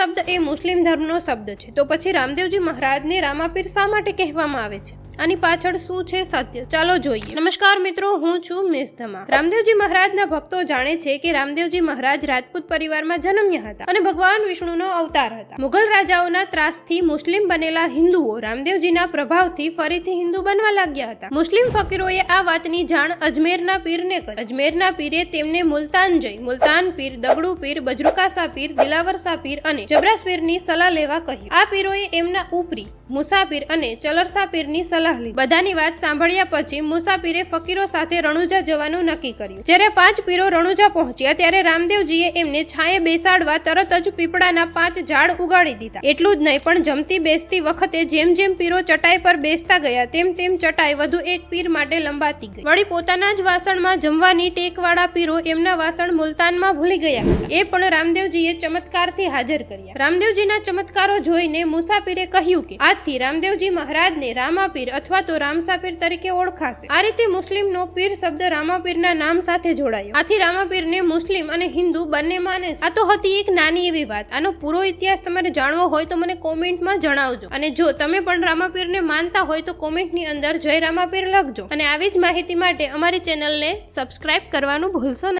શબ્દ એ મુસ્લિમ ધર્મનો શબ્દ છે, તો પછી રામદેવજી મહારાજને રામાપીર શા માટે કહેવામાં આવે છે? આની પાછળ શું છે સત્ય? ચાલો જોઈએ. નમસ્કાર મિત્રો, હું છું મિસ ધમા. રામદેવજી મહારાજના ભક્તો જાણે છે કે રામદેવજી મહારાજ રાજપૂત પરિવારમાં જન્મ્યા હતા અને ભગવાન વિષ્ણુનો અવતાર હતા. મુગલ રાજાઓના ત્રાસથી મુસ્લિમ બનેલા હિન્દુઓ રામદેવજીના પ્રભાવથી ફરીથી હિન્દુ બનવા લાગ્યા હતા. મુસ્લિમ ફકીરોએ આ વાતની જાણ અજમેરના પીરને કરી. અજમેરના પીરે તેમને મુલતાન જઈ મુલતાન પીર, દગડુ પીર, બજરુકાસા પીર, દિલાવરસા પીર અને જબરાસ પીરની સલાહ લેવા કહ્યું. આ પીરોએ એમના ઉપરી મુસાફિર અને ચલરસા પીરની સલાહ લીધી. બધાની વાત સાંભળ્યા પછી મુસાફિરે ફકીરો સાથે રણુજા જવાનું નક્કી કર્યું. જ્યારે 5 પીરો રણુજા પહોંચ્યા ત્યારે રામદેવજીએ એમને છાંયે બેસાડવા તરત જ પીપળાના 5 ઝાડ ઉગાડી દીધા. એટલું જ નહીં, પણ જમતી બેસતી વખતે જેમ જેમ પીરો ચટાઈ પર બેસતા ગયા તેમ તેમ ચટાઈ વધુ એક પીર માટે લંબાતી ગઈ. વળી પોતાના જ વાસણમાં જમવાની ટેકવાળા પીરો એમના વાસણ મુલતાનમાં ભૂલી ગયા હતા. એ પણ રામદેવજીએ ચમત્કારથી હાજર કર્યા. રામદેવજીના ચમત્કારો જોઈને મુસાફિરે કહ્યું કે આજથી રામદેવજી મહારાજને રામાપીર અથવા તો રામસાપીર તરીકે ઓળખાશે. આ રીતે મુસ્લિમનો પીર શબ્દ રામાપીરના નામ સાથે જોડાયો. આથી રામાપીરને મુસ્લિમ અને હિન્દુ બંને માને છે. આ તો હતી એક નાની એવી વાત. આનો પૂરો ઇતિહાસ તમારે જાણવો હોય તો મને કોમેન્ટમાં જણાવજો. અને જો તમે પણ રામાપીરને માનતા હોય તો કોમેન્ટની અંદર જય રામાપીર લખજો. અને આવી જ માહિતી માટે અમારી ચેનલને સબસ્ક્રાઇબ કરવાનું ભૂલશો નહીં.